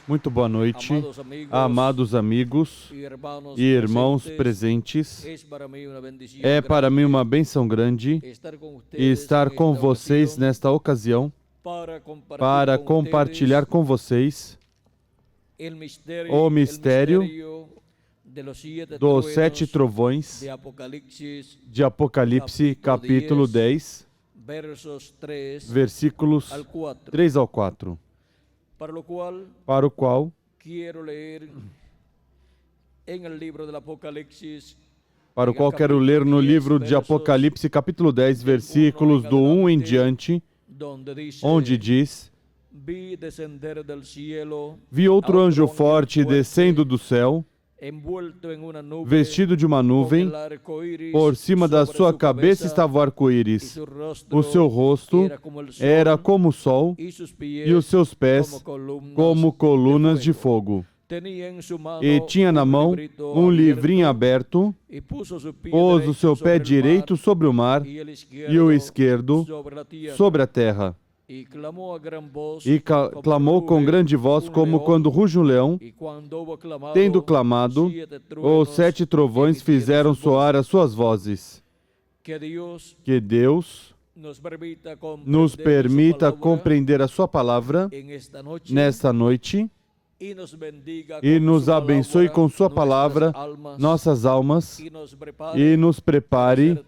Muito boa noite, amados amigos e irmãos presentes. É para mim uma bênção grande estar com vocês nesta ocasião para compartilhar com vocês o mistério dos 7 trovões de Apocalipse, capítulo 10, versículos 3 ao 4. Para o qual quero ler no livro de Apocalipse, capítulo 10, versículos do 1 em diante, onde diz: Vi outro anjo forte descendo do céu, vestido de uma nuvem, por cima da sua cabeça estava o arco-íris. O seu rosto era como o sol e os seus pés como colunas de fogo. E tinha na mão um livrinho aberto, pôs o seu pé direito sobre o mar e o esquerdo sobre a terra. E clamou com grande voz, como quando ruge um leão. Tendo clamado, os 7 trovões fizeram soar as suas vozes. Que Deus nos permita compreender a sua palavra nesta noite e nos abençoe com sua palavra nossas almas e nos prepare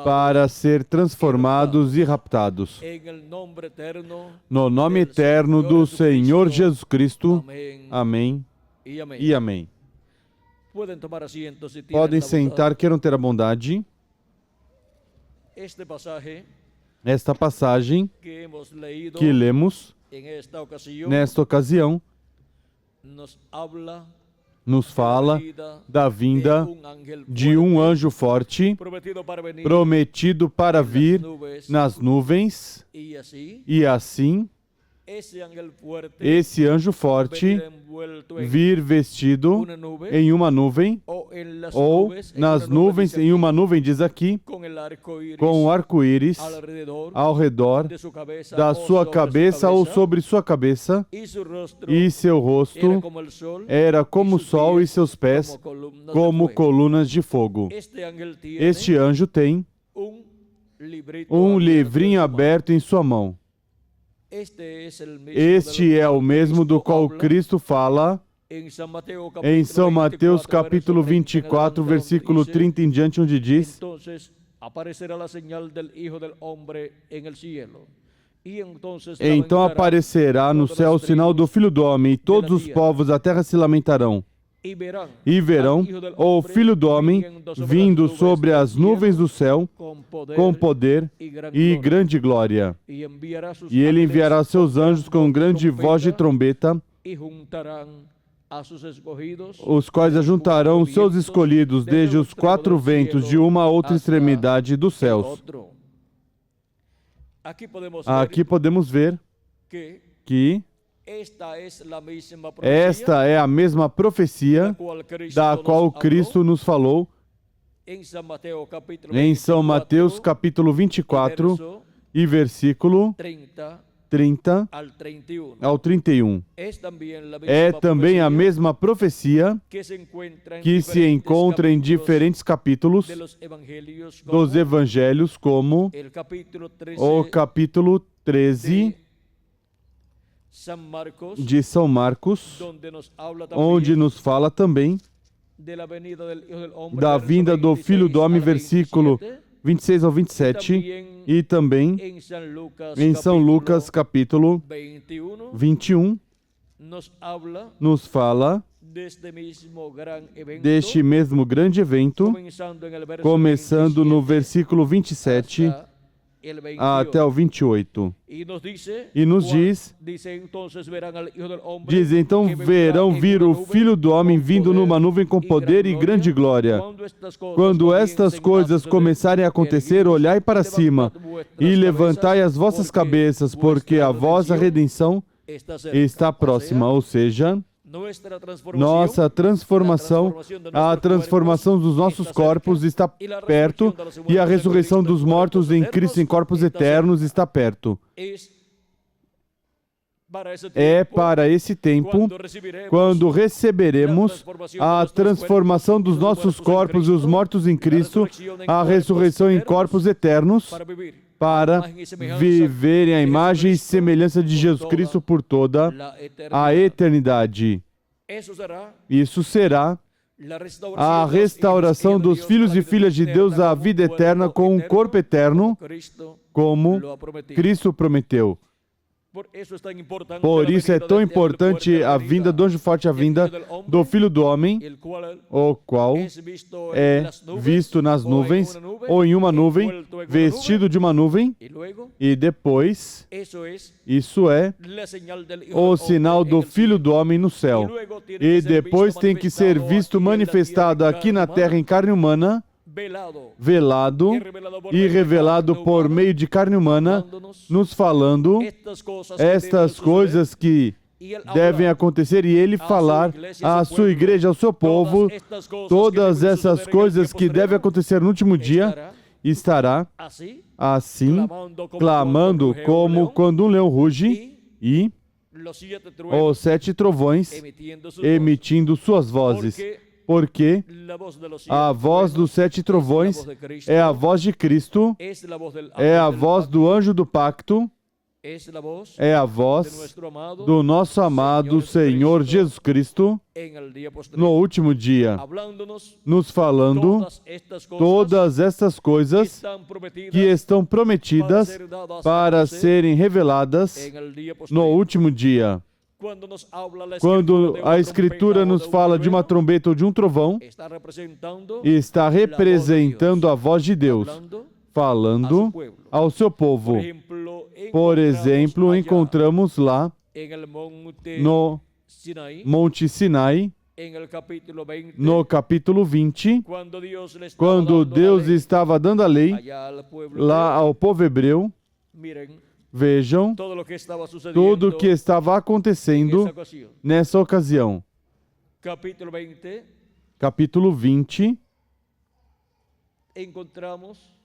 para ser transformados e raptados. No nome eterno do Senhor Jesus Cristo. Amém e amém. Podem sentar, queiram ter a bondade. Esta passagem que lemos nesta ocasião nos fala da vinda de um anjo forte prometido para vir nas nuvens, e assim esse anjo forte vir vestido em uma nuvem, ou nas nuvens, em uma nuvem, diz aqui, com o arco-íris ao redor da sua cabeça ou sobre sua cabeça, e seu rosto era como o sol e seus pés como colunas de fogo. Este anjo tem um livrinho aberto em sua mão. Este é o mesmo do qual Cristo fala em São Mateus capítulo 24, versículo 30 em diante, onde diz: Então aparecerá no céu o sinal do Filho do Homem, e todos os povos da terra se lamentarão. E verão o Filho do Homem vindo sobre as nuvens do céu com poder e grande glória. E ele enviará seus anjos com grande voz de trombeta, os quais ajuntarão os seus escolhidos desde os 4 ventos de uma a outra extremidade dos céus. Aqui podemos ver que esta é a mesma profecia da qual Cristo nos falou em São Mateus capítulo 24 e versículo 30 ao 31. É também a mesma profecia que se encontra em diferentes capítulos dos evangelhos, como o capítulo 13 de São Marcos, onde nos fala também da vinda do Filho do Homem, versículo 26 ao 27, e também em São Lucas, capítulo 21, nos fala deste mesmo grande evento, começando no versículo 27 até o 28. E nos diz, então verão vir o Filho do Homem vindo numa nuvem com poder e grande glória. Quando estas coisas começarem a acontecer, olhai para cima e levantai as vossas cabeças, porque a vossa redenção está próxima. Ou seja, nossa transformação, a transformação dos nossos corpos está perto, e a ressurreição dos mortos em Cristo em corpos eternos está perto. É para esse tempo, quando receberemos a transformação dos nossos corpos e os mortos em Cristo, a ressurreição em corpos eternos, para viverem a imagem e semelhança de Jesus Cristo por toda a eternidade. Isso será a restauração dos filhos e filhas de Deus à vida eterna com um corpo eterno, como Cristo prometeu. Por isso é tão importante a vinda do anjo forte, a vinda do Filho do Homem, o qual é visto nas nuvens, ou em uma nuvem, vestido de uma nuvem, e depois, isso é o sinal do Filho do Homem no céu. E depois tem que ser visto manifestado aqui na terra em carne humana, velado e revelado por meio de carne humana, nos falando estas coisas que devem acontecer, e ele falar à sua igreja, ao seu povo, todas essas coisas que devem acontecer no último dia. Estará assim, clamando como quando um leão ruge, e os 7 trovões emitindo suas vozes. Porque a voz dos 7 trovões é a voz de Cristo, é a voz do anjo do pacto, é a voz do nosso amado Senhor Jesus Cristo no último dia, nos falando todas estas coisas que estão prometidas para serem reveladas no último dia. Quando a Escritura nos fala de uma trombeta ou de um trovão, está representando a voz de Deus, falando ao seu povo. Por exemplo, encontramos lá no Monte Sinai, no capítulo 20, quando Deus estava dando a lei lá ao povo hebreu. Vejam tudo o que estava acontecendo nessa ocasião. Capítulo 20,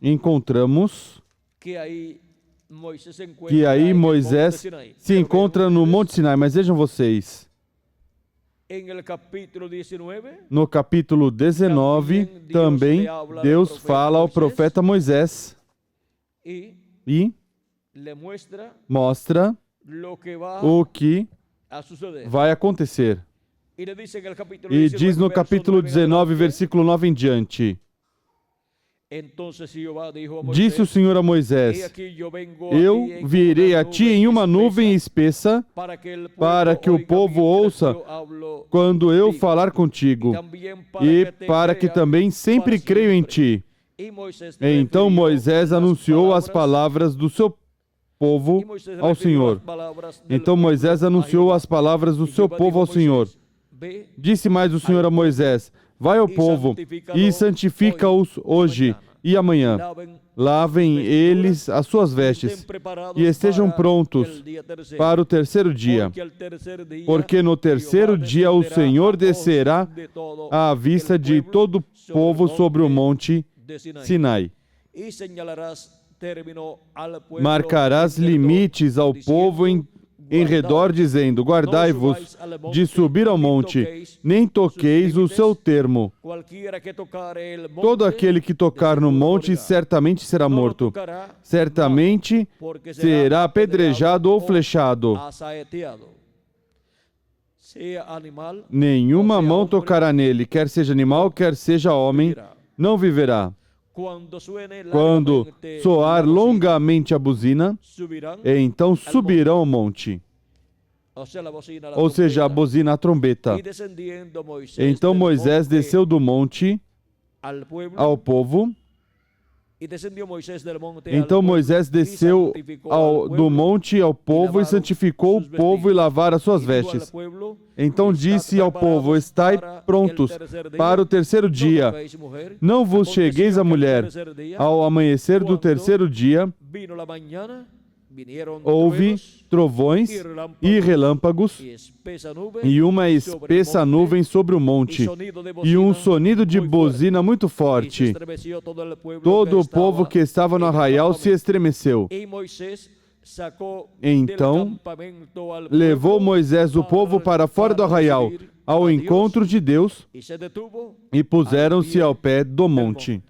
encontramos que aí Moisés se encontra no Monte Sinai. Mas vejam vocês, no capítulo 19, também Deus fala ao profeta Moisés e mostra o que vai acontecer. E diz no capítulo 19, versículo 9 em diante: Disse o Senhor a Moisés: Eu virei a ti em uma nuvem espessa, para que o povo ouça quando eu falar contigo, e para que também sempre creio em ti. Então Moisés anunciou as palavras do seu povo ao Senhor. Então Moisés anunciou as palavras do seu povo ao Senhor. Disse mais o Senhor a Moisés: Vai ao povo e santifica-os hoje e amanhã. Lavem eles as suas vestes e estejam prontos para o terceiro dia. Porque no terceiro dia o Senhor descerá à vista de todo o povo sobre o monte Sinai. Marcarás limites ao povo em redor, dizendo: Guardai-vos de subir ao monte, nem toqueis o seu termo. Todo aquele que tocar no monte certamente será morto. Certamente será apedrejado ou flechado. Nenhuma mão tocará nele, quer seja animal, quer seja homem, não viverá. Quando soar longamente a buzina, então subirão ao monte. Ou seja, a buzina, a trombeta. Então Moisés desceu do monte ao povo. Então Moisés desceu do monte ao povo e santificou o povo e lavara as suas vestes. Então disse ao povo: Estai prontos para o terceiro dia. Não vos chegueis à mulher. Ao amanhecer do terceiro dia, houve trovões e relâmpagos e uma espessa nuvem sobre o monte e um sonido de buzina muito forte. Todo o povo que estava no arraial se estremeceu. Então levou Moisés o povo para fora do arraial, ao encontro de Deus, e puseram-se ao pé do monte.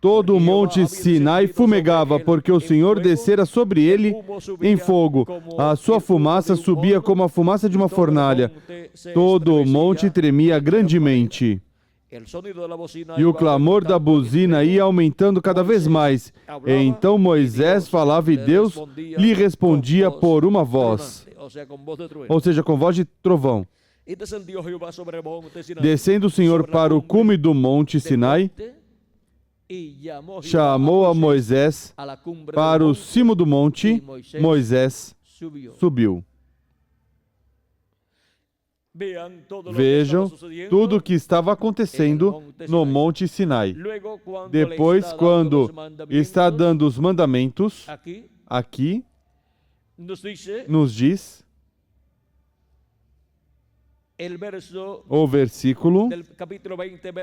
Todo o monte Sinai fumegava, porque o Senhor descera sobre ele em fogo. A sua fumaça subia como a fumaça de uma fornalha. Todo o monte tremia grandemente. E o clamor da buzina ia aumentando cada vez mais. Então Moisés falava e Deus lhe respondia por uma voz, ou seja, com voz de trovão. Descendo o Senhor para o cume do monte Sinai, chamou a Moisés para o cimo do monte. Moisés subiu. Vejam tudo o que estava acontecendo no monte Sinai. Depois, quando está dando os mandamentos, aqui nos diz o versículo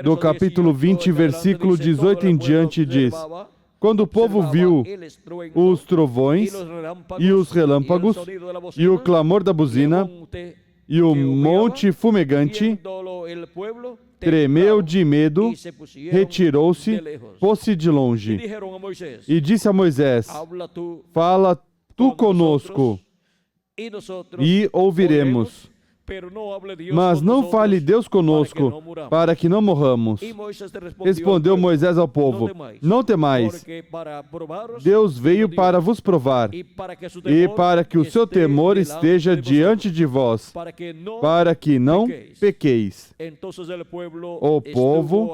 do capítulo 20, versículo 18 em diante, diz: quando o povo viu os trovões e os relâmpagos e o clamor da buzina e o monte fumegante, tremeu de medo, retirou-se, pôs-se de longe. E disse a Moisés: fala tu conosco e ouviremos. Mas não fale Deus conosco, para que não morramos. Respondeu Moisés ao povo: não temais, Deus veio para vos provar, e para que o seu temor esteja diante de vós, para que não pequeis. O povo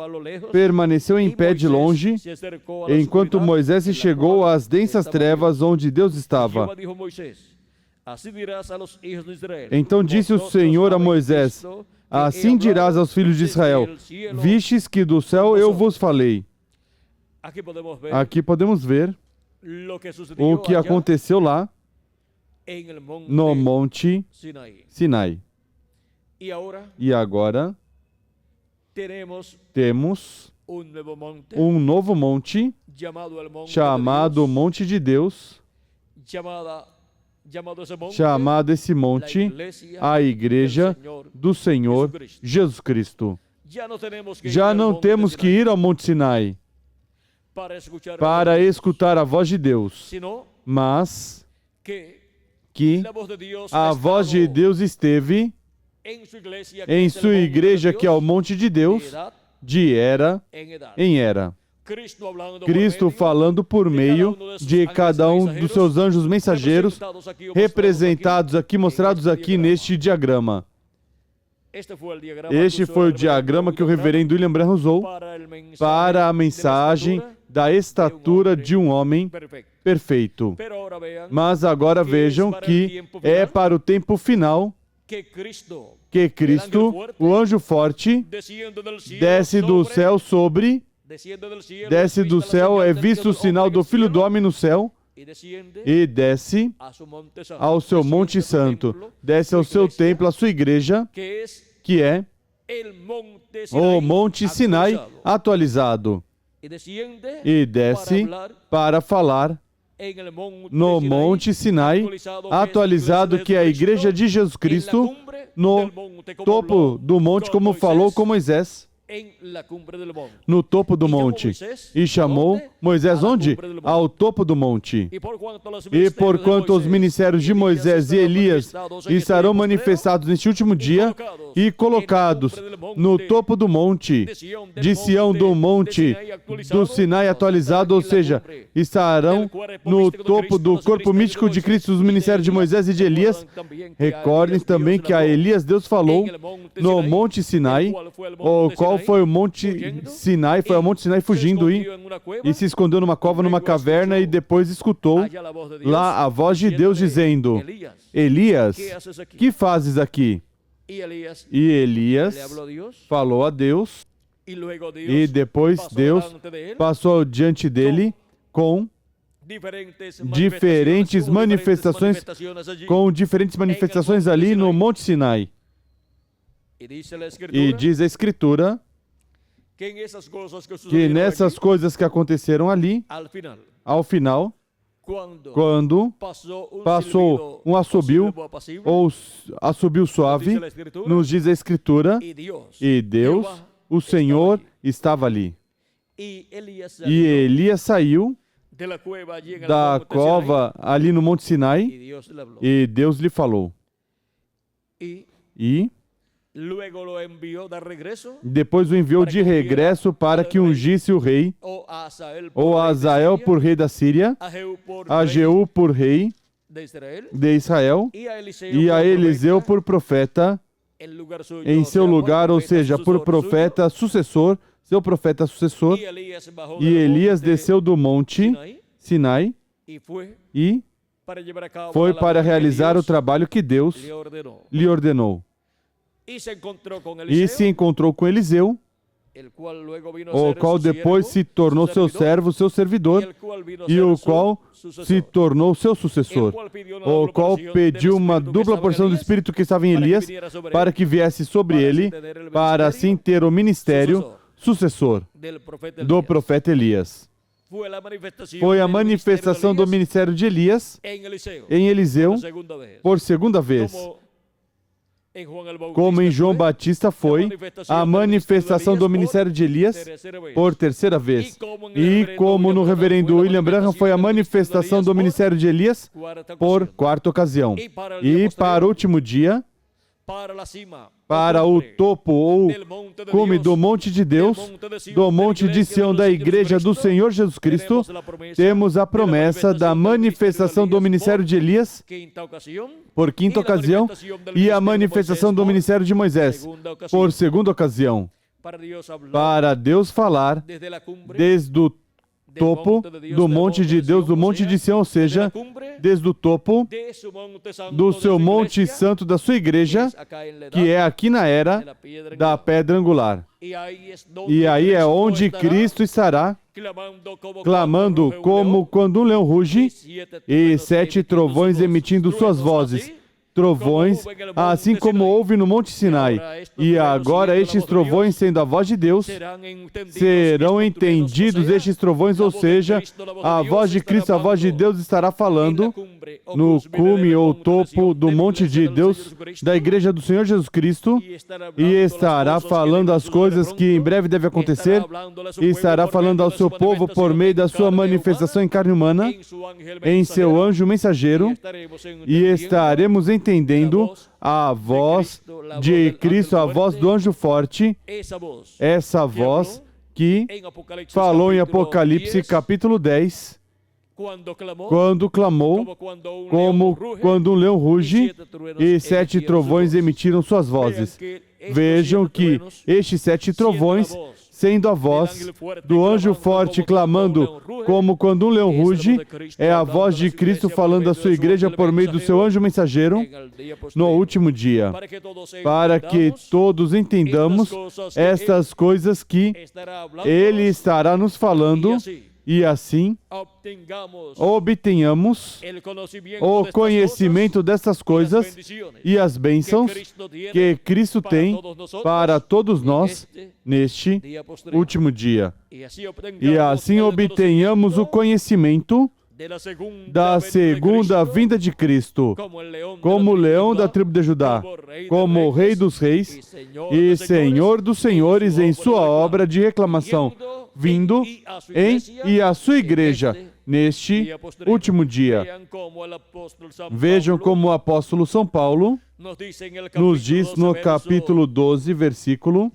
permaneceu em pé de longe, enquanto Moisés se chegou às densas trevas onde Deus estava. Então disse o Senhor a Moisés: assim dirás aos filhos de Israel: vistes que do céu eu vos falei. Aqui podemos ver o que aconteceu lá no monte Sinai. E agora temos um novo monte, chamado Monte de Deus, chamado esse monte a Igreja do Senhor Jesus Cristo. Já não temos que ir ao Monte Sinai para escutar a voz de Deus, mas que a voz de Deus esteve em sua igreja, que é o monte de Deus, de era em era. Cristo falando por meio de cada um dos seus anjos mensageiros, representados aqui, mostrados aqui neste diagrama. Este foi o diagrama que o reverendo William Branham usou para a mensagem da estatura de um homem perfeito. Mas agora vejam que é para o tempo final que Cristo, o anjo forte, desce do céu é visto o sinal do Filho do Homem no céu, e desce ao seu Monte Santo, desce ao seu templo, à sua igreja, que é o Monte Sinai atualizado, e desce para falar no Monte Sinai atualizado, que é a igreja de Jesus Cristo, no topo do monte, como falou com Moisés, no topo do monte. E chamou Moisés onde? Ao topo do monte. E porquanto os ministérios de Moisés e Elias estarão manifestados neste último dia e colocados no topo do monte, de Sião, do monte do Sinai atualizado, ou seja, estarão no topo do corpo místico de Cristo, os ministérios de Moisés e de Elias. Recordem também que a Elias Deus falou no monte Sinai, o qual foi o monte Sinai, foi ao monte Sinai fugindo e se escondeu numa cova, numa caverna, e depois escutou lá a voz de Deus dizendo: Elias, que fazes aqui? E Elias falou a Deus, e depois Deus passou diante dele com diferentes manifestações ali no monte Sinai. E diz a Escritura que nessas coisas que aconteceram ali, ao final, quando passou um assobio ou assobio suave, nos diz a Escritura, e Deus, o Senhor, estava ali. E Elias saiu da cova ali no Monte Sinai e Deus lhe falou. E depois o enviou de regresso para que ungisse o rei, ou a Azael por rei da Síria, a Jeú por rei de Israel, e a Eliseu por profeta em seu lugar, ou seja, por profeta sucessor, seu profeta sucessor. E Elias desceu do monte Sinai e foi para realizar o trabalho que Deus lhe ordenou. E se encontrou com Eliseu, o qual depois se tornou seu servo, seu servidor, e o qual se tornou seu sucessor, o qual pediu uma dupla porção do Espírito que estava em Elias, para que viesse sobre ele, para assim ter o ministério sucessor do profeta Elias. Foi a manifestação do ministério de Elias em Eliseu por segunda vez. Como em João Batista foi a manifestação do ministério de Elias por terceira vez. E como no reverendo William Branham foi a manifestação do ministério de Elias por quarta ocasião. E para o último dia, para o topo ou cume do monte de Deus, do monte de Sião da igreja do Senhor Jesus Cristo, temos a promessa da manifestação do ministério de Elias por quinta ocasião e a manifestação do ministério de Moisés por segunda ocasião, para Deus falar desde o topo do monte de Deus, do monte de Sião, ou seja, desde o topo do seu monte santo da sua igreja, que é aqui na era da pedra angular. E aí é onde Cristo estará clamando como quando um leão ruge e 7 trovões emitindo suas vozes. Trovões, assim como houve no Monte Sinai. E agora estes trovões, sendo a voz de Deus, serão entendidos estes trovões, ou seja, a voz de Cristo, a voz de Deus estará falando no cume ou topo do monte de Deus, da igreja do Senhor Jesus Cristo, e estará falando as coisas que em breve devem acontecer, e estará falando ao seu povo por meio da sua manifestação em carne humana, em seu anjo mensageiro, e estaremos entendendo a voz de Cristo, a voz do anjo forte, essa voz que falou em Apocalipse capítulo 10, quando clamou, como quando um leão ruge e 7 trovões emitiram suas vozes. Vejam que estes 7 trovões, sendo a voz do anjo forte clamando, como quando um leão ruge, é a voz de Cristo falando à sua igreja por meio do seu anjo mensageiro no último dia, para que todos entendamos estas coisas que Ele estará nos falando, e assim obtenhamos o conhecimento dessas coisas e as bênçãos que Cristo tem para todos nós neste último dia. E assim obtenhamos o conhecimento da segunda vinda de Cristo, como o leão da tribo de Judá, como o Rei dos Reis e Senhor dos Senhores em sua obra de reclamação, vindo e a sua igreja neste último dia. Vejam como o apóstolo São Paulo nos diz no capítulo 12, versículo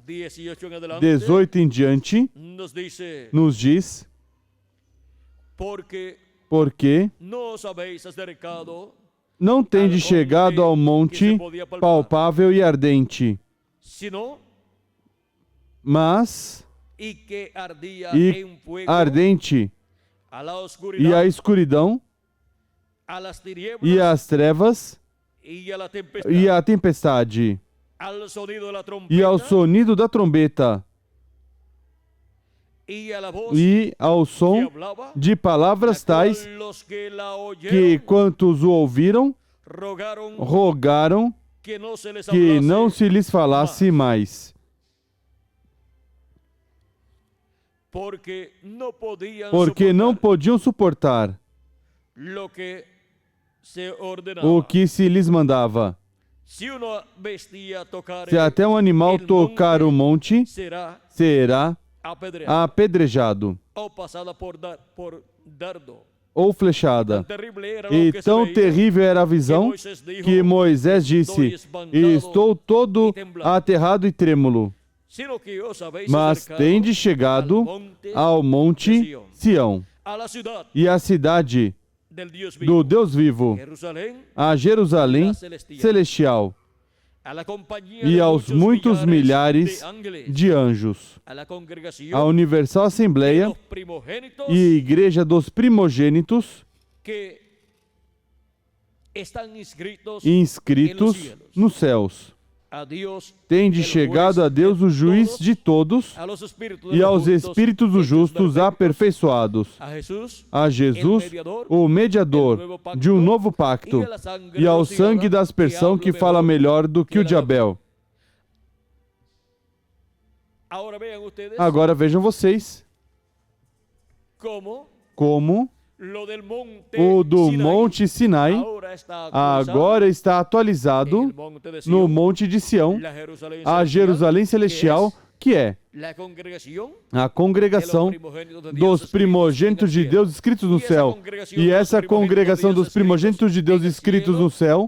18 em diante, nos diz: porque não tendes chegado ao monte palpável e ardente, mas ardente, e a escuridão, e as trevas, e a tempestade, e ao sonido da trombeta, e ao som de palavras tais que quantos o ouviram, rogaram que não se lhes falasse mais. porque não podiam suportar o que se lhes mandava. Se até um animal tocar o monte, será apedrejado ou flechada. E tão terrível era a visão que Moisés disse: estou todo aterrado e trêmulo. Mas tendes chegado ao monte Sião e à cidade do Deus vivo, a Jerusalém celestial, e aos muitos milhares de anjos, a Universal Assembleia e Igreja dos Primogênitos inscritos nos céus. Tende chegado a Deus, o juiz de todos, e aos espíritos dos justos aperfeiçoados, a Jesus, o mediador de um novo pacto, e ao sangue da aspersão que fala melhor do que o de Abel. Agora vejam vocês como o do Monte Sinai agora está atualizado no Monte de Sião, a Jerusalém Celestial, que é a congregação dos primogênitos de Deus escritos no céu. E essa congregação dos primogênitos de Deus escritos no céu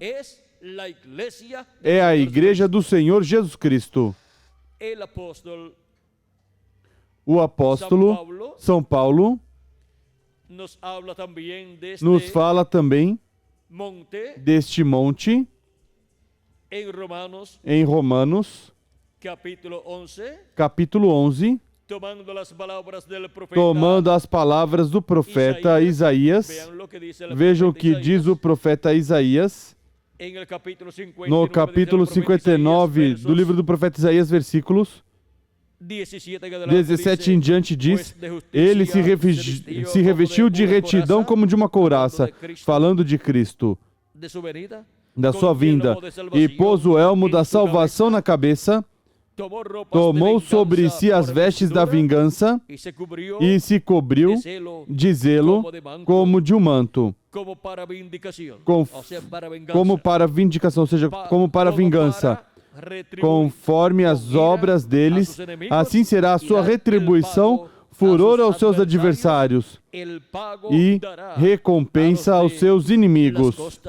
é a Igreja do Senhor Jesus Cristo. O apóstolo São Paulo nos fala também deste monte em Romanos, capítulo 11, tomando as palavras do profeta Isaías. Vejam o que diz o profeta Isaías no capítulo 59 do livro do profeta Isaías, versículos 17 em diante, diz: ele se revestiu de retidão como de uma couraça, falando de Cristo, da sua vinda, e pôs o elmo da salvação na cabeça, tomou sobre si as vestes da vingança e se cobriu de zelo como de um manto, como para vindicação, ou seja, como para vingança. Conforme as obras deles, assim será a sua retribuição, furor aos seus adversários e recompensa aos seus inimigos.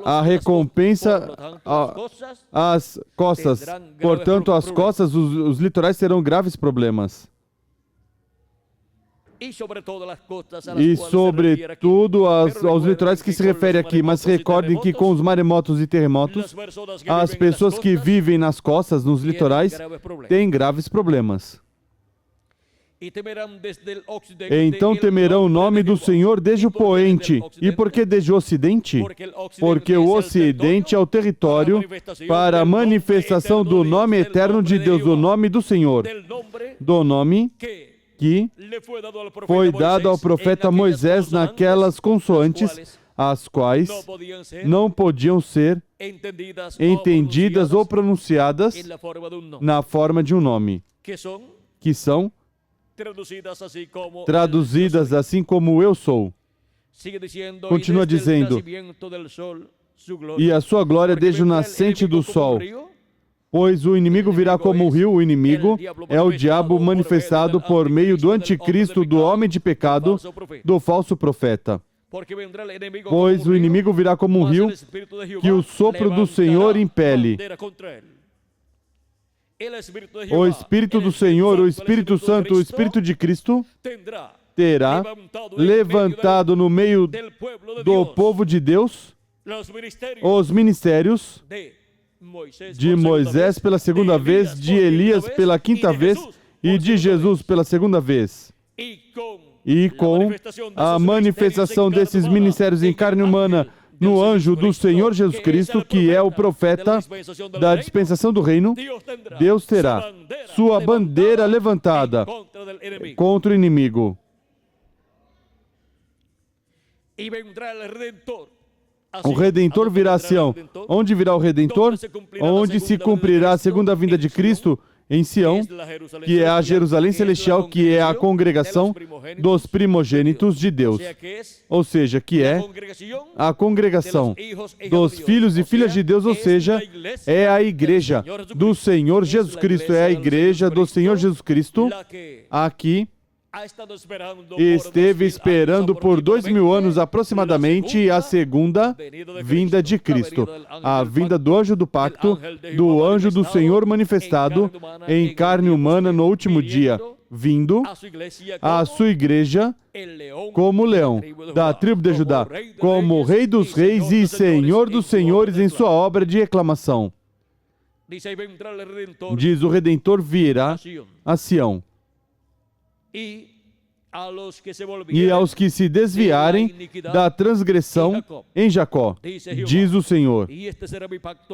A recompensa às costas. Portanto, as costas, os litorais terão graves problemas. E sobretudo aos litorais que se refere aqui, mas recordem que com os maremotos e terremotos, as pessoas que vivem nas costas, nos litorais, têm graves problemas. Então temerão o nome do Senhor desde o poente. E por que desde o ocidente? Porque o ocidente é o território para a manifestação do nome eterno de Deus, do nome do Senhor, do nome que foi dado ao profeta Moisés naquelas consoantes, as quais não podiam ser entendidas ou pronunciadas na forma de um nome, que são traduzidas assim como eu sou. Continua dizendo: e a sua glória desde o nascente do sol. Pois o inimigo virá como o rio. O inimigo é o diabo manifestado por meio do anticristo, do homem de pecado, do falso profeta. Pois o inimigo virá como um rio que o sopro do Senhor impele. O Espírito do Senhor, o Espírito Santo, o Espírito de Cristo, terá levantado no meio do povo de Deus os ministérios de Moisés pela segunda vez, de Elias pela quinta vez e de Jesus pela segunda vez. E com a manifestação desses ministérios em carne humana no anjo do Senhor Jesus Cristo, que é o profeta da dispensação do reino, Deus terá sua bandeira levantada contra o inimigo. O Redentor virá a Sião. Onde virá o Redentor? Onde se cumprirá a segunda vinda de Cristo em Sião, que é a Jerusalém Celestial, que é a congregação dos primogênitos de Deus. Ou seja, que é a congregação dos filhos e filhas de Deus, ou seja, é a igreja do Senhor Jesus Cristo, é a igreja do Senhor Jesus Cristo, aqui esteve esperando por 2000 anos aproximadamente a segunda vinda de Cristo, a vinda do anjo do pacto, do anjo do Senhor manifestado em carne humana no último dia, vindo à sua igreja como leão da tribo de Judá, como Rei dos reis e Senhor dos senhores em sua obra de reclamação. Diz: o Redentor virá a Sião. E aos que se desviarem da transgressão em Jacó, diz o Senhor.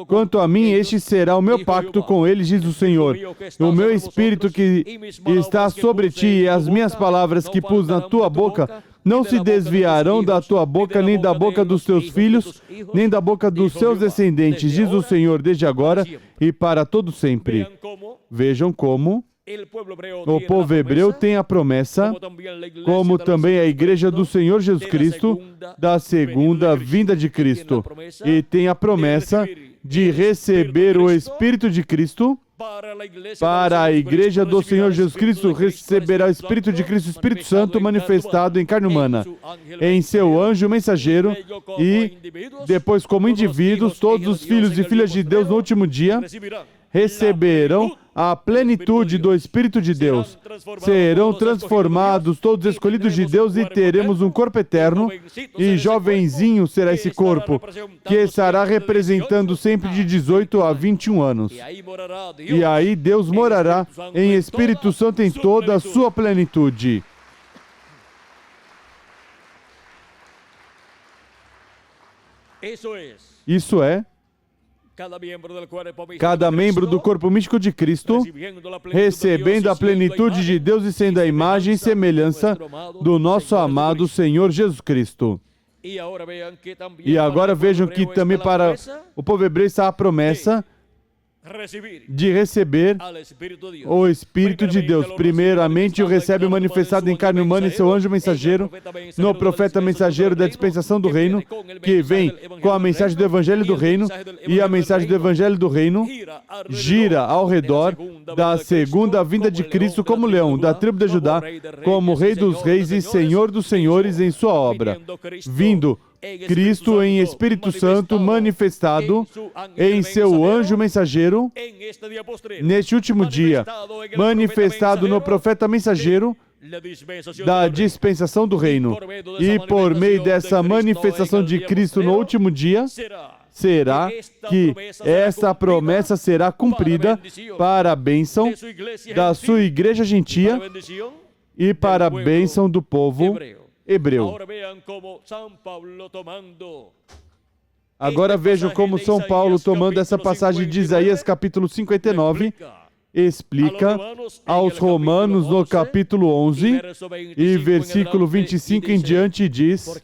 Quanto a mim, este será o meu pacto com eles, diz o Senhor. O meu espírito que está sobre ti e as minhas palavras que pus na tua boca não se desviarão da tua boca, nem da boca dos teus filhos, nem da boca dos seus descendentes, diz o Senhor, desde agora e para todo sempre. Vejam como o povo hebreu tem a promessa, como também a igreja do Senhor Jesus Cristo, da segunda vinda de Cristo. E tem a promessa de receber o Espírito de Cristo. Para a igreja do Senhor Jesus Cristo, receberá o Espírito de Cristo, o Espírito Santo manifestado em carne humana, em seu anjo mensageiro, e depois, como indivíduos, todos os filhos e filhas de Deus no último dia receberão a plenitude do Espírito de Deus. Serão transformados todos os escolhidos de Deus e teremos um corpo eterno, e jovenzinho será esse corpo, que estará representando sempre de 18 a 21 anos. E aí Deus morará em Espírito Santo em toda a sua plenitude. Isso é cada membro do corpo místico de Cristo, recebendo a plenitude de Deus e sendo a imagem e semelhança do nosso amado Senhor Jesus Cristo. E agora vejam que também para o povo hebreu está a promessa de receber o Espírito de Deus. Primeiramente o recebe manifestado em carne humana em seu anjo mensageiro, no profeta mensageiro da dispensação do reino, que vem com a mensagem do Evangelho do reino, e a mensagem do Evangelho do reino gira ao redor da segunda vinda de Cristo como leão da tribo de Judá, como Rei dos reis e Senhor dos senhores em sua obra, vindo Cristo em Espírito Santo manifestado em seu anjo mensageiro neste último dia, manifestado no profeta mensageiro da dispensação do reino. E por meio dessa manifestação de Cristo no último dia, será que essa promessa será cumprida para a bênção da sua igreja gentia e para a bênção do povo hebreu. Agora vejam como São Paulo, tomando essa passagem de Isaías capítulo 59, explica aos Romanos no capítulo 11 e versículo 25 em diante, diz: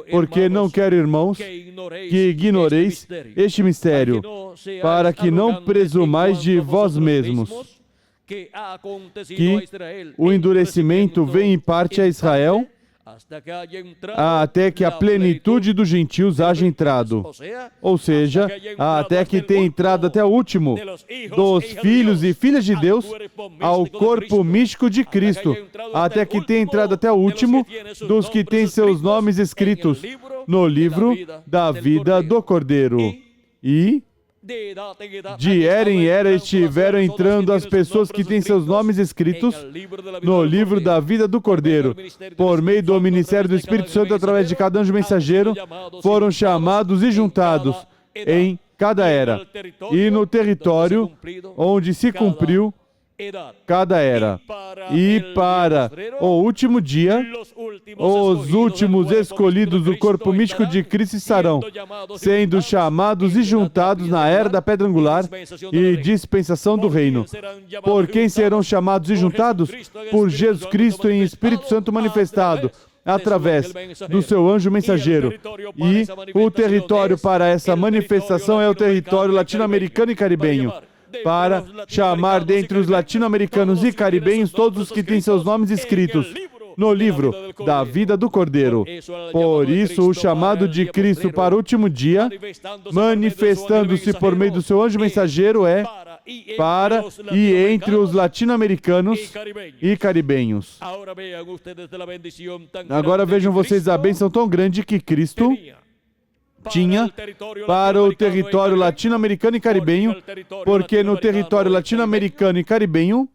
porque não quero, irmãos, que ignoreis este mistério, para que não presumais de vós mesmos, que o endurecimento vem em parte a Israel, até que a plenitude dos gentios haja entrado. Ou seja, até que tenha entrado até o último dos filhos e filhas de Deus ao corpo místico de Cristo, até que tenha entrado até o último dos que têm seus nomes escritos no livro da vida do Cordeiro. E de era em era estiveram entrando as pessoas que têm seus nomes escritos no livro da vida do Cordeiro. Por meio do ministério do Espírito Santo, através de cada anjo mensageiro, foram chamados e juntados em cada era e no território onde se cumpriu cada era. E para o último dia, os últimos escolhidos do corpo místico de Cristo estarão sendo chamados e juntados na era da pedra angular e dispensação do reino. Por quem serão chamados e juntados? Por Jesus Cristo em Espírito Santo manifestado, através do seu anjo mensageiro. E o território para essa manifestação é o território latino-americano e caribenho. para chamar dentre os latino-americanos e caribenhos todos os que têm seus nomes escritos no livro da vida do Cordeiro. Por isso, o chamado de Cristo para o último dia, manifestando-se por meio do seu anjo mensageiro, é para e entre os latino-americanos e caribenhos. Agora vejam vocês a bênção tão grande que Cristo tinha para o território latino-americano e caribenho, porque no território latino-americano e caribenho,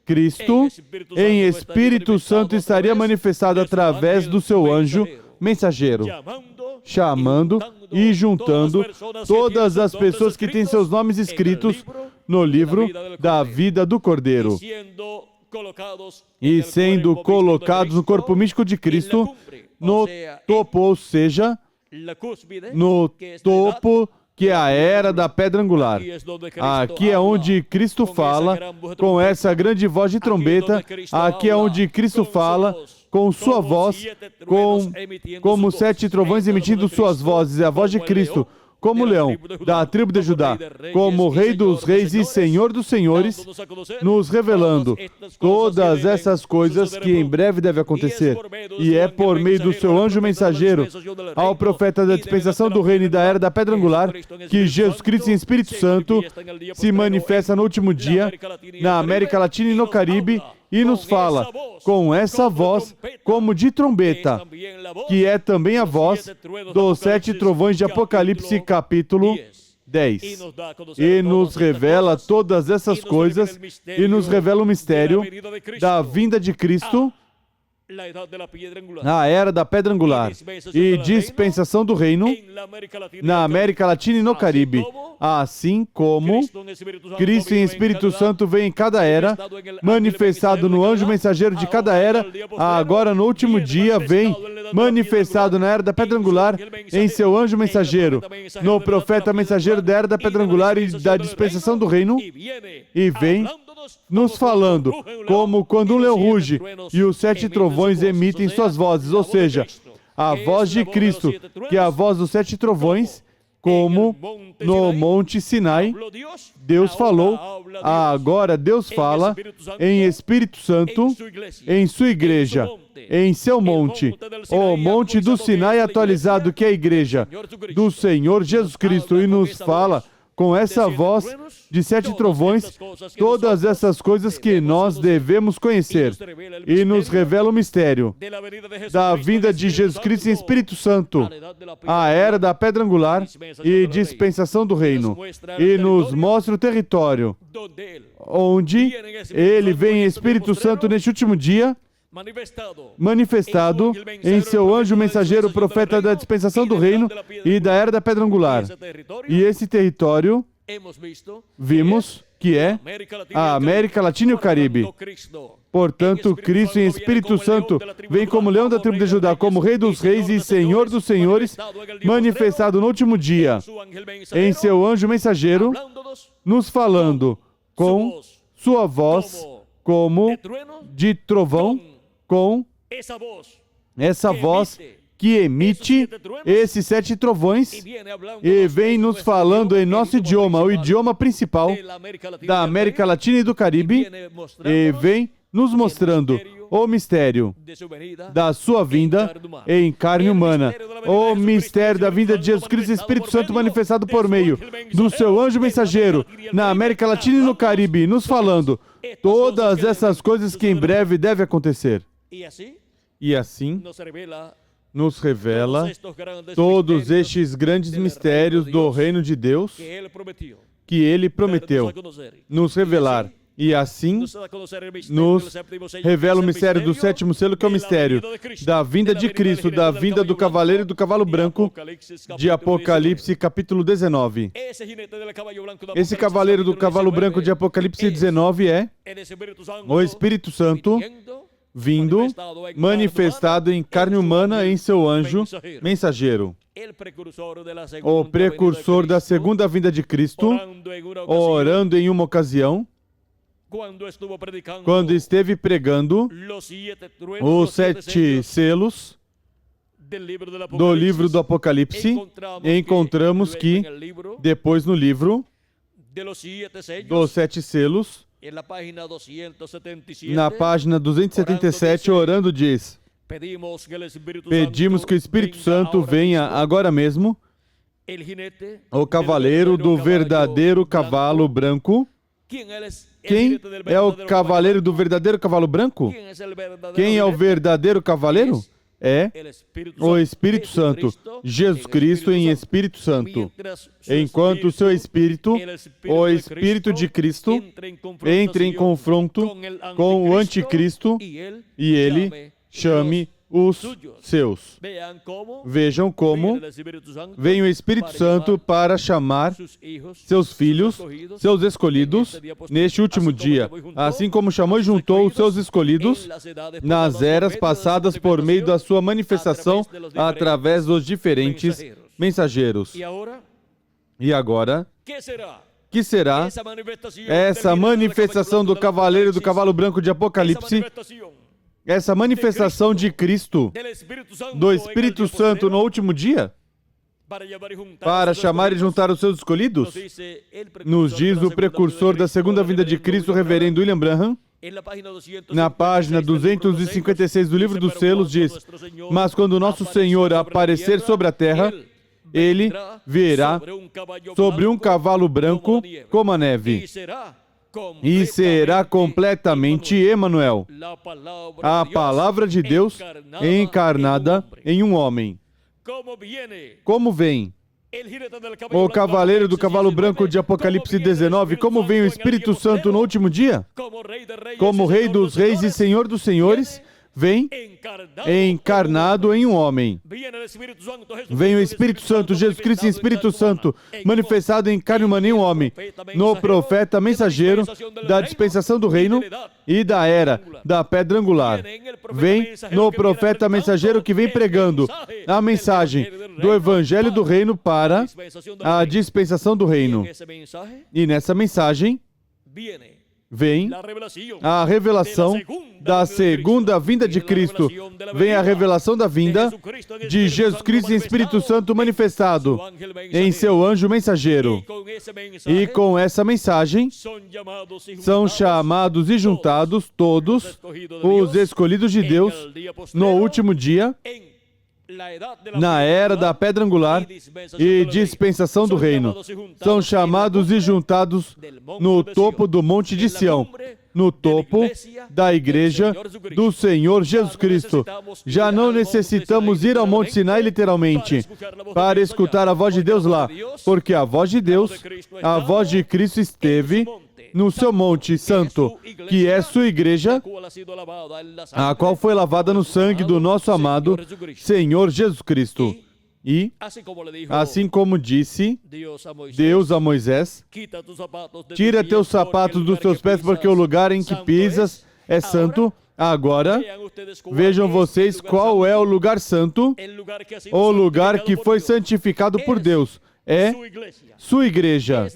Cristo, em Espírito Santo, estaria manifestado através do seu anjo mensageiro, chamando e juntando todas as pessoas que têm seus nomes escritos no livro da vida do Cordeiro e sendo colocados no corpo místico de Cristo, no topo, ou seja, no topo que é a era da pedra angular. Aqui é onde Cristo fala com essa grande voz de trombeta. Aqui é onde Cristo fala com sua voz, como 7 trovões emitindo suas vozes. É a voz de Cristo, como leão da tribo de Judá, como Rei dos reis e Senhor dos senhores, nos revelando todas essas coisas que em breve devem acontecer. E é por meio do seu anjo mensageiro ao profeta da dispensação do reino e da era da pedra angular que Jesus Cristo em Espírito Santo se manifesta no último dia na América Latina e no Caribe e nos fala com essa voz como de trombeta, que é também a voz dos 7 trovões de Apocalipse capítulo 10. E nos revela todas essas coisas e nos revela o mistério da vinda de Cristo na era da pedra angular e dispensação do reino na América Latina e no Caribe, assim como Cristo em Espírito Santo vem em cada era, manifestado no anjo mensageiro de cada era, agora no último dia vem manifestado na era da pedra angular em seu anjo mensageiro, no profeta mensageiro da era da pedra angular e da dispensação do reino, e vem nos falando como quando um leão ruge e os 7 trovões emitem suas vozes, ou seja, a voz de Cristo, que é a voz dos 7 trovões, como no Monte Sinai, Deus falou, agora Deus fala em Espírito Santo, em sua igreja, em seu monte, o Monte do Sinai atualizado, que é a igreja do Senhor Jesus Cristo, e nos fala com essa voz de 7 trovões, todas essas coisas que nós devemos conhecer, e nos revela o mistério da vinda de Jesus Cristo em Espírito Santo, a era da pedra angular e dispensação do reino, e nos mostra o território onde Ele vem em Espírito Santo neste último dia, manifestado em seu anjo mensageiro, profeta da dispensação do reino e da era da pedra angular. E esse território, vimos que é a América Latina e o Caribe. Portanto, Cristo em Espírito Santo vem como leão da tribo de Judá, como Rei dos reis e Senhor dos senhores, manifestado no último dia em seu anjo mensageiro, nos falando com sua voz como de trovão, com essa voz que emite esses 7 trovões e vem nos falando em nosso idioma, o idioma principal da América Latina e do Caribe, e vem nos mostrando o mistério da sua vinda em carne humana, o mistério da vinda de Jesus Cristo e Espírito Santo manifestado por meio do seu anjo mensageiro na América Latina e no Caribe, nos falando todas essas coisas que em breve devem acontecer. E assim nos revela todos estes grandes mistérios do reino de Deus que Ele prometeu nos revelar. E assim nos revela o mistério do 7º selo, que é o mistério da vinda de Cristo, da vinda do cavaleiro e do cavalo branco de Apocalipse capítulo 19. Esse cavaleiro do cavalo branco de Apocalipse 19 é o Espírito Santo vindo, manifestado em carne humana em seu anjo mensageiro. O precursor da segunda vinda de Cristo, orando em uma ocasião, quando esteve pregando os 7 selos do livro do Apocalipse, encontramos que, depois no livro, dos 7 selos, na página 277, orando, diz: pedimos que o Espírito Santo venha agora mesmo, o cavaleiro do verdadeiro cavalo branco. Quem é o cavaleiro do verdadeiro cavalo branco? Quem é o verdadeiro cavaleiro? É o Espírito Santo, Jesus Cristo em Espírito Santo. Enquanto o seu Espírito, o Espírito de Cristo, entra em confronto com o Anticristo e ele chame os seus. Vejam como vem o Espírito Santo para chamar seus filhos, seus escolhidos, neste último dia. Assim como chamou e juntou os seus escolhidos nas eras passadas por meio da sua manifestação através dos diferentes mensageiros. E agora, que será essa manifestação do cavaleiro do cavalo branco de Apocalipse? Essa manifestação de Cristo, do Espírito Santo no último dia, para chamar e juntar os seus escolhidos, nos diz o precursor da segunda vinda de Cristo, o reverendo William Branham, na página 256 do livro dos selos, diz: mas quando nosso Senhor aparecer sobre a terra, ele virá sobre um cavalo branco como a neve. E será completamente Emanuel, a palavra de Deus encarnada em um homem. Como vem o cavaleiro do cavalo branco de Apocalipse 19? Como vem o Espírito Santo no último dia? Como Rei dos Reis e Senhor dos Senhores, vem encarnado em um homem. Vem o Espírito Santo, Jesus Cristo em Espírito Santo, manifestado em carne humana em um homem, no profeta mensageiro da dispensação do reino e da era da pedra angular. Vem no profeta mensageiro que vem pregando a mensagem do Evangelho do Reino para a dispensação do reino. E nessa mensagem vem a revelação da segunda vinda de Cristo. Vem a revelação da vinda de Jesus Cristo em Espírito Santo manifestado em seu anjo mensageiro. E com essa mensagem são chamados e juntados todos os escolhidos de Deus no último dia, na era da pedra angular e dispensação do reino. São chamados e juntados no topo do Monte de Sião, no topo da Igreja do Senhor Jesus Cristo. Já não necessitamos ir ao Monte Sinai literalmente para escutar a voz de Deus lá, porque a voz de Deus, a voz de Cristo esteve no seu Monte Santo, que é sua igreja, a qual foi lavada no sangue do nosso amado Senhor Jesus Cristo. E, assim como disse Deus a Moisés, tira teus sapatos dos teus pés, porque o lugar em que pisas é santo. Agora, vejam vocês qual é o lugar santo, o lugar que foi santificado por Deus. É sua igreja.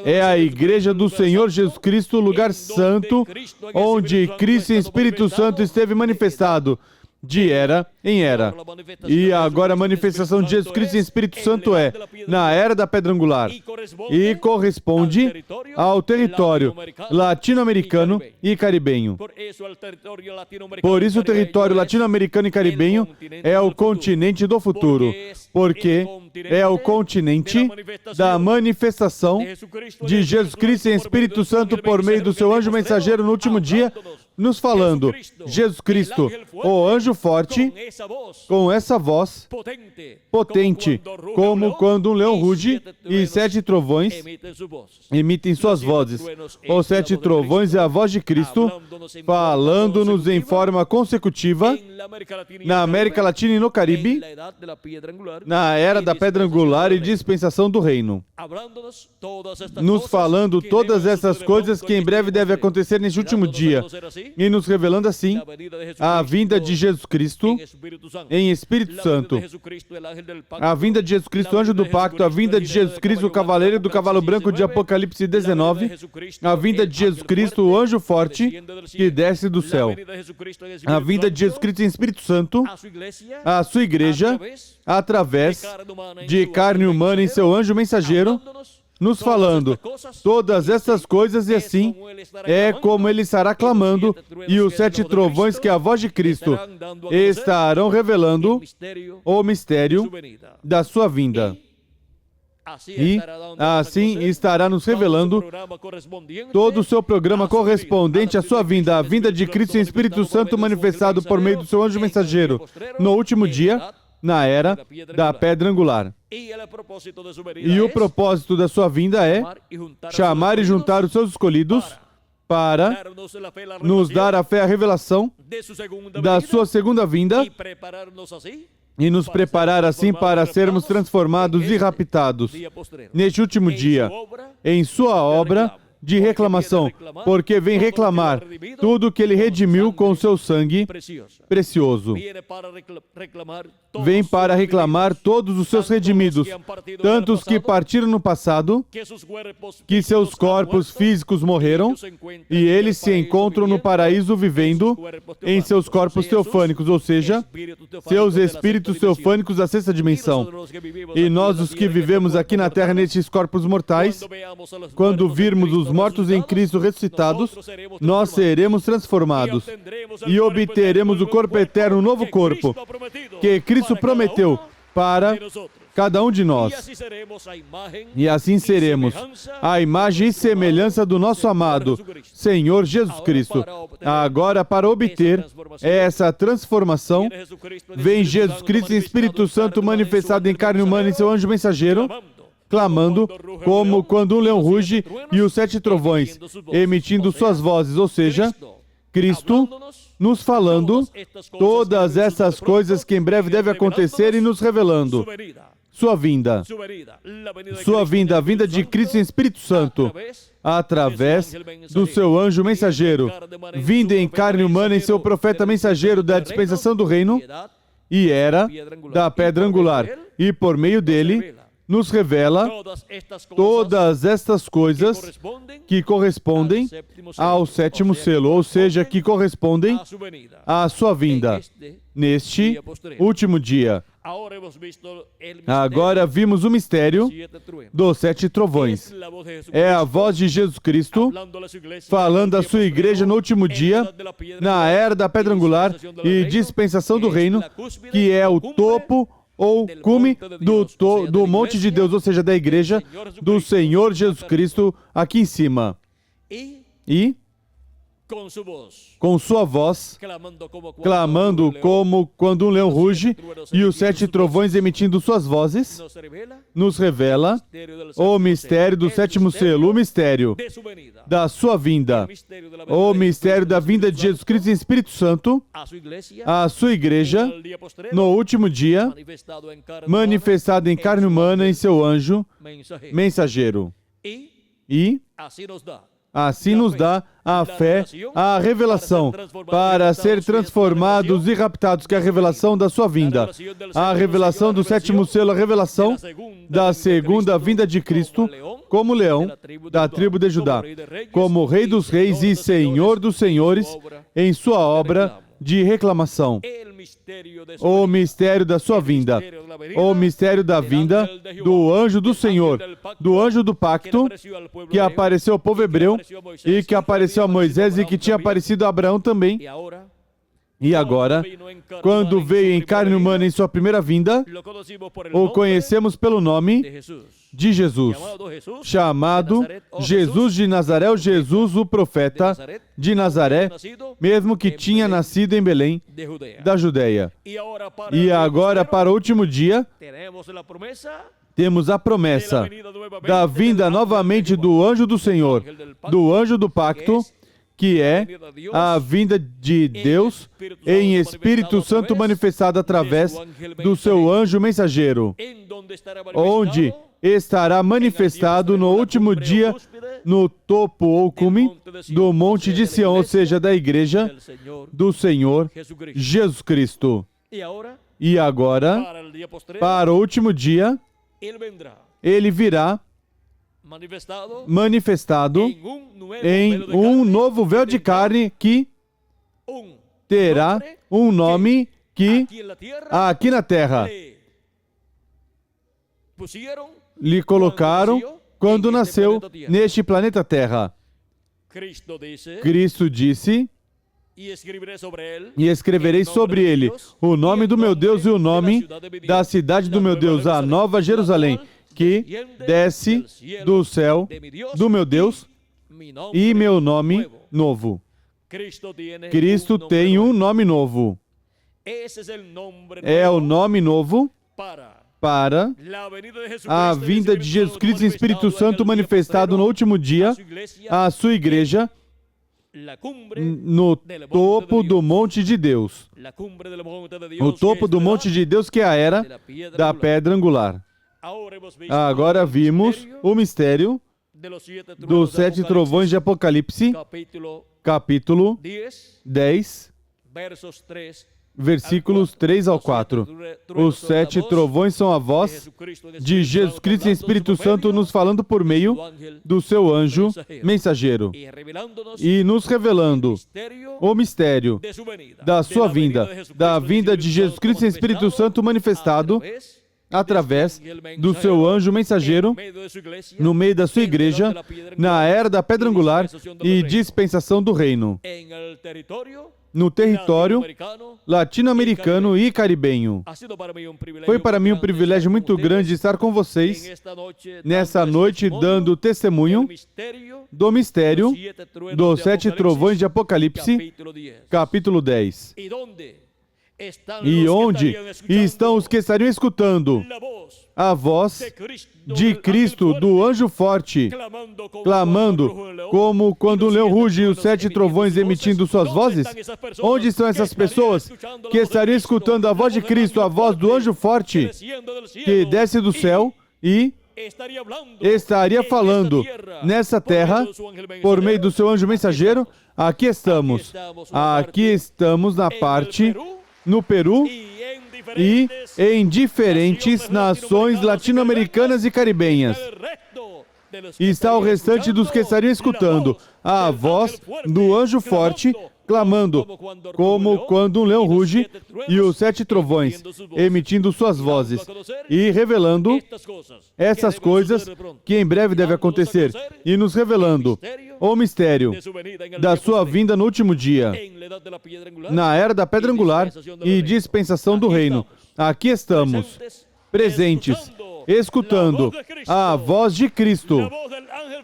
É a igreja do Senhor Jesus Cristo, o lugar santo, onde Cristo e Espírito Santo esteve manifestado de era em era. E agora a manifestação de Jesus Cristo em Espírito Santo é na era da pedra angular e corresponde ao território latino-americano e caribenho. Por isso o território latino-americano e caribenho é o continente do futuro, porque é o continente da manifestação de Jesus Cristo em Espírito Santo por meio do seu anjo mensageiro no último dia, nos falando, Jesus Cristo, o anjo forte, com essa voz potente, como quando um leão ruge e 7 trovões emitem suas vozes. Os 7 trovões é a voz de Cristo, falando-nos em forma consecutiva na América Latina e no Caribe, na era da pedra angular e dispensação do reino. Nos falando todas essas coisas que em breve devem acontecer neste último dia, e nos revelando assim a vinda de Jesus Cristo em Espírito Santo, a vinda de Jesus Cristo, anjo do pacto, a vinda de Jesus Cristo, o cavaleiro do cavalo branco de Apocalipse 19, a vinda de Jesus Cristo, o anjo forte que desce do céu, a vinda de Jesus Cristo em Espírito Santo, a sua igreja, através de carne humana em seu anjo mensageiro, nos falando todas essas coisas, e assim é como ele estará clamando, e os 7 trovões, que é a voz de Cristo, estarão revelando o mistério da sua vinda. E assim estará nos revelando todo o seu programa correspondente à sua vinda, a vinda de Cristo em Espírito Santo manifestado por meio do seu anjo mensageiro, no último dia, na era da pedra angular. E o propósito da sua vinda é chamar e juntar os seus escolhidos para nos dar a fé, a revelação da sua segunda vinda, e nos preparar assim para sermos transformados e raptados neste último dia, em sua obra de reclamação, porque vem reclamar tudo que ele redimiu com seu sangue precioso. Vem para reclamar todos os seus redimidos, tantos que partiram no passado, que seus corpos físicos morreram, e eles se encontram no paraíso vivendo em seus corpos teofânicos, ou seja, seus espíritos teofânicos da sexta dimensão. E nós, os que vivemos aqui na Terra nestes corpos mortais, quando virmos os mortos em Cristo ressuscitados, nós seremos transformados e obteremos o corpo eterno, um novo corpo, que Cristo prometeu para cada um de nós. E assim seremos a imagem e semelhança do nosso amado Senhor Jesus Cristo. Agora, para obter essa transformação, vem Jesus Cristo em Espírito Santo manifestado em carne humana em seu anjo mensageiro, clamando como quando um leão ruge, e os 7 trovões emitindo suas vozes, ou seja, Cristo nos falando todas essas coisas que em breve devem acontecer e nos revelando sua vinda, a vinda de Cristo em Espírito Santo, através do seu anjo mensageiro, vindo em carne humana em seu profeta mensageiro da dispensação do reino e era da pedra angular, e por meio dele nos revela todas estas coisas que correspondem ao 7º selo, ou seja, que correspondem à sua vinda neste último dia. Agora vimos o mistério dos 7 trovões. É a voz de Jesus Cristo falando à sua igreja no último dia, na era da pedra angular e dispensação do reino, que é o topo ou cume do monte de Deus, ou seja, da igreja do Senhor Jesus Cristo aqui em cima. E com sua voz, clamando como quando um leão ruge, e os 7 trovões emitindo suas vozes, nos revela o mistério do 7º selo, o mistério da sua vinda, o mistério da vinda de Jesus Cristo em Espírito Santo, à sua igreja, no último dia, manifestado em carne humana em seu anjo mensageiro. E assim nos dá a fé, a revelação, para ser transformados e raptados, que é a revelação da sua vinda, a revelação do 7º selo, a revelação da segunda vinda de Cristo, como leão da tribo de Judá, como Rei dos Reis e Senhor dos Senhores, em sua obra de reclamação. O mistério da sua vinda, o mistério da vinda do anjo do Senhor, do anjo do pacto, que apareceu ao povo hebreu e que apareceu a Moisés e que tinha aparecido a Abraão também. E agora, quando veio em carne humana em sua primeira vinda, o conhecemos pelo nome de Jesus, chamado Jesus de Nazaré, o Jesus, o profeta de Nazaré, mesmo que tinha nascido em Belém, da Judeia. E agora, para o último dia, temos a promessa da vinda novamente do anjo do Senhor, do anjo do pacto, que é a vinda de Deus em Espírito Santo manifestado através do seu anjo mensageiro, onde estará manifestado no último dia no topo ou cume do monte de Sião, ou seja, da igreja do Senhor Jesus Cristo. E agora, para o último dia, ele virá manifestado em um novo véu de carne que terá um nome que aqui na terra lhe colocaram quando nasceu neste planeta Terra. Cristo disse: e escreverei sobre ele o nome do meu Deus e o nome da cidade do meu Deus, a Nova Jerusalém, que desce do céu do meu Deus, e meu nome novo. Cristo tem um nome novo. É o nome novo para a vinda de Jesus Cristo em Espírito Santo manifestado no último dia, a sua igreja, no topo do monte de Deus. O topo do monte de Deus, que é a era da pedra angular. Agora vimos o mistério dos 7 trovões de Apocalipse, capítulo 10, versículos 3 ao 4. Os 7 trovões são a voz de Jesus Cristo e Espírito Santo nos falando por meio do seu anjo mensageiro e nos revelando o mistério da sua vinda, da vinda de Jesus Cristo e Espírito Santo manifestado através do seu anjo mensageiro no meio da sua igreja, na era da pedra angular e dispensação do reino, no território latino-americano e caribenho. Foi para mim um privilégio muito grande estar com vocês nessa noite, dando testemunho do mistério dos 7 trovões de Apocalipse, capítulo 10. E onde estão os que estariam escutando a voz de Cristo, do anjo forte, clamando como quando um leão ruge e os 7 trovões emitindo suas vozes? Onde estão essas pessoas que estariam escutando a voz de Cristo, a voz do anjo forte, que desce do céu e estaria falando nessa terra, por meio do seu anjo mensageiro? Aqui estamos na parte no Peru e em diferentes nações latino-americanas e caribenhas. E está o restante dos que estariam escutando a voz do anjo forte, clamando, como quando um leão ruge, e os 7 trovões emitindo suas vozes e revelando essas coisas que em breve devem acontecer, e nos revelando o mistério da sua vinda no último dia, na era da pedra angular e dispensação do reino. Aqui estamos, presentes, escutando a voz de Cristo,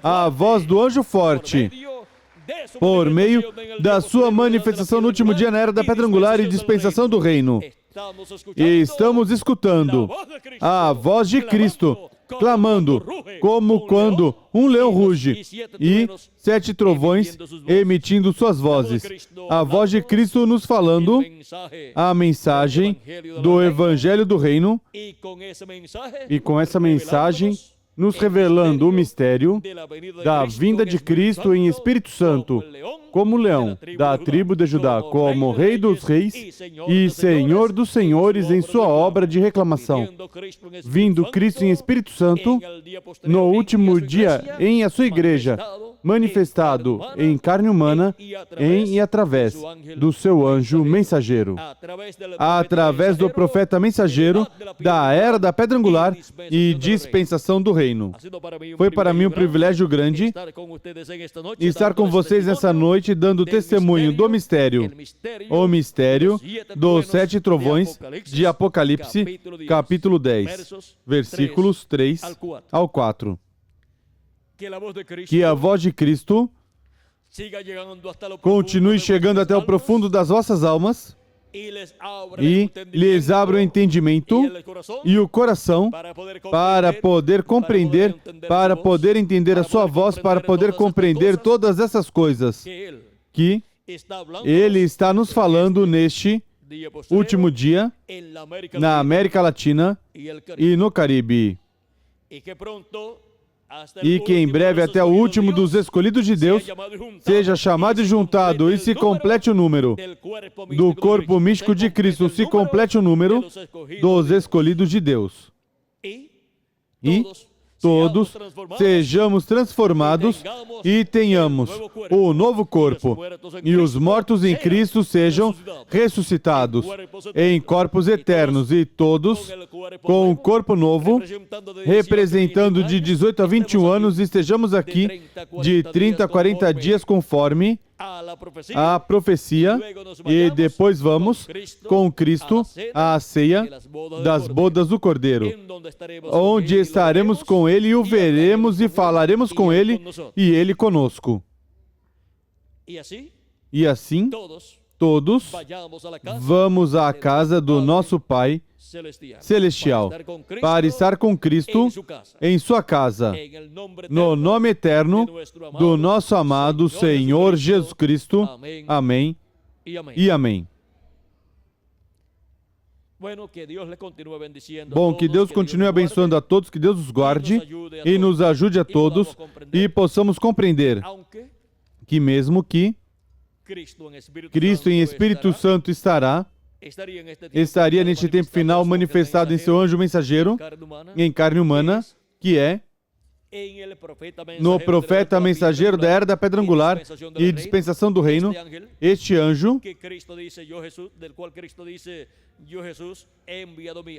a voz do anjo forte, por meio da sua manifestação no último dia na era da pedra angular e dispensação do reino. E estamos escutando a voz de Cristo, clamando, como quando um leão ruge, e 7 trovões emitindo suas vozes. A voz de Cristo nos falando a mensagem do Evangelho do Reino, e com essa mensagem nos revelando o mistério da vinda de Cristo em Espírito Santo, como leão da tribo de Judá, como Rei dos Reis e Senhor dos Senhores em sua obra de reclamação, vindo Cristo em Espírito Santo no último dia em a sua igreja, manifestado em carne humana, em e através do seu anjo mensageiro, através do profeta mensageiro da era da pedra angular e dispensação do reino. Foi para mim um privilégio grande estar com vocês nessa noite, dando testemunho do mistério, o mistério dos 7 trovões de Apocalipse, capítulo 10, versículos 3 ao 4. Que a voz de Cristo continue chegando até o profundo das vossas almas e lhes abra o entendimento e o coração para poder compreender, para poder entender a sua voz, para poder compreender todas essas coisas que Ele está nos falando neste último dia na América Latina e no Caribe. E que em breve até o último dos escolhidos de Deus seja chamado e juntado e se complete o número do corpo místico de Cristo, se complete o número dos escolhidos de Deus. E todos sejamos transformados e tenhamos o novo corpo, e os mortos em Cristo sejam ressuscitados em corpos eternos, e todos com um corpo novo, representando de 18 a 21 anos, estejamos aqui de 30 a 40 dias conforme a profecia, e depois vamos com Cristo à ceia das bodas do Cordeiro, onde estaremos com Ele e o veremos e falaremos com Ele e Ele conosco. E assim, todos vamos à casa do nosso Pai Celestial para estar com Cristo em sua casa, no nome eterno do nosso amado Senhor Jesus Cristo. Amém e amém. Bom, que Deus continue abençoando a todos, que Deus os guarde e nos ajude a todos e possamos compreender que mesmo que Cristo em Espírito Santo estaria neste tempo final manifestado em seu anjo mensageiro, em carne humana, que é no profeta mensageiro da era da pedra angular e dispensação do reino, este anjo,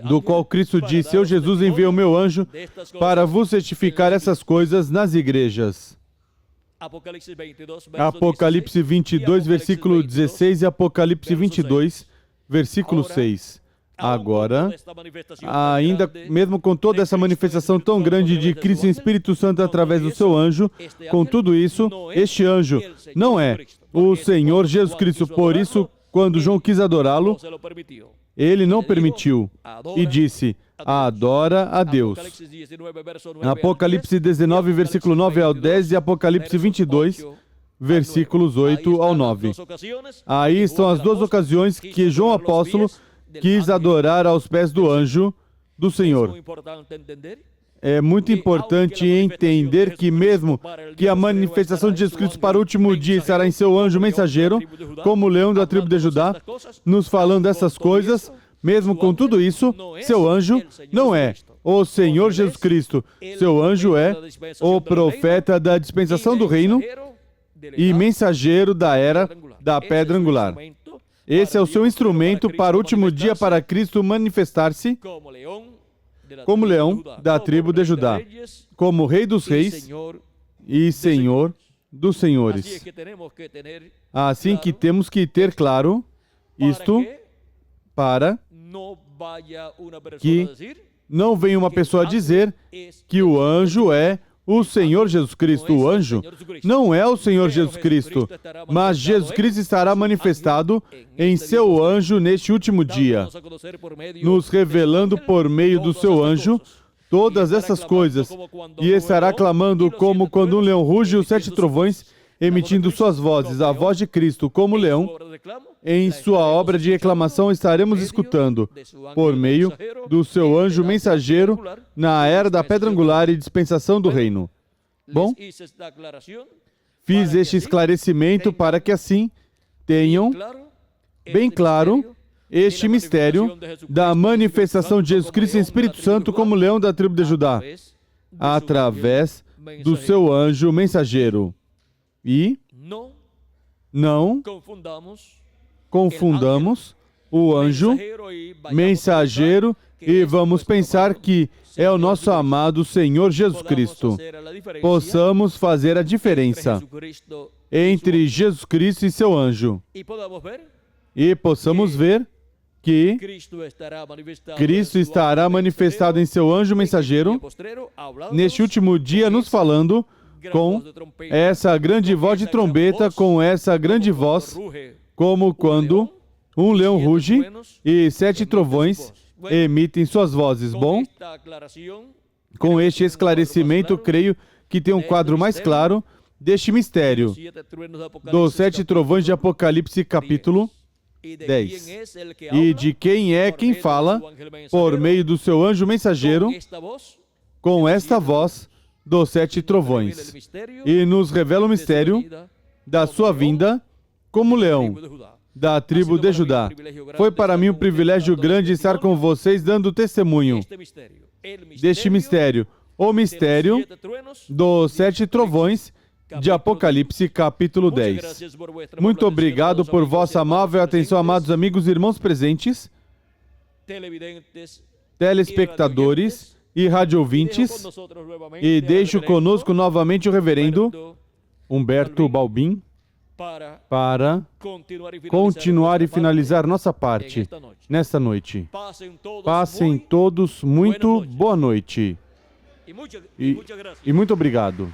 do qual Cristo disse, eu, Jesus, enviei o meu anjo para vos certificar essas coisas nas igrejas. Apocalipse 22, versículo 16 e Apocalipse 22, versículo 6. Agora, ainda mesmo com toda essa manifestação tão grande de Cristo em Espírito Santo através do seu anjo, com tudo isso, este anjo não é o Senhor Jesus Cristo. Por isso, quando João quis adorá-lo, ele não permitiu e disse, adora a Deus. Apocalipse 19, versículo 9 ao 10 e Apocalipse 22, versículos 8 ao 9. Aí estão as duas ocasiões que João Apóstolo quis adorar aos pés do anjo do Senhor. É muito importante entender que mesmo que a manifestação de Jesus Cristo para o último dia estará em seu anjo mensageiro, como o leão da tribo de Judá, nos falando dessas coisas, mesmo com tudo isso, seu anjo não é o Senhor Jesus Cristo. Seu anjo é o profeta da dispensação do reino e mensageiro da era da pedra angular. Esse é o seu instrumento para o último dia, para Cristo manifestar-se como leão da tribo de Judá, como Rei dos Reis e Senhor dos Senhores. Assim que temos que ter claro isto, para que não venha uma pessoa dizer que o anjo é o Senhor Jesus Cristo. O anjo não é o Senhor Jesus Cristo, mas Jesus Cristo estará manifestado em seu anjo neste último dia, nos revelando por meio do seu anjo todas essas coisas, e estará clamando como quando um leão ruge os 7 trovões, emitindo suas vozes, a voz de Cristo como leão. Em sua obra de reclamação estaremos escutando, por meio do seu anjo mensageiro, na era da pedra angular e dispensação do reino. Bom, fiz este esclarecimento para que assim tenham bem claro este mistério da manifestação de Jesus Cristo em Espírito Santo como leão da tribo de Judá, através do seu anjo mensageiro. E não confundamos o anjo mensageiro e vamos pensar que é o nosso amado Senhor Jesus Cristo. Possamos fazer a diferença entre Jesus Cristo e seu anjo. E possamos ver que Cristo estará manifestado em seu anjo mensageiro neste último dia, nos falando com essa grande voz de trombeta, com essa grande voz, como quando um leão ruge e 7 trovões emitem suas vozes. Bom, com este esclarecimento, creio que tem um quadro mais claro deste mistério dos 7 trovões de Apocalipse, capítulo 10. E de quem é quem fala por meio do seu anjo mensageiro com esta voz dos 7 trovões, e nos revela o mistério da sua vinda como leão da tribo de Judá. Foi para mim um privilégio grande estar com vocês dando testemunho deste mistério, o mistério dos 7 trovões de Apocalipse, capítulo 10. Muito obrigado por vossa amável atenção, amados amigos e irmãos presentes, telespectadores e radiovintes, e deixo conosco novamente o reverendo Humberto Balbim para continuar e finalizar nossa parte nesta noite. Passem todos muito boa noite e muito obrigado.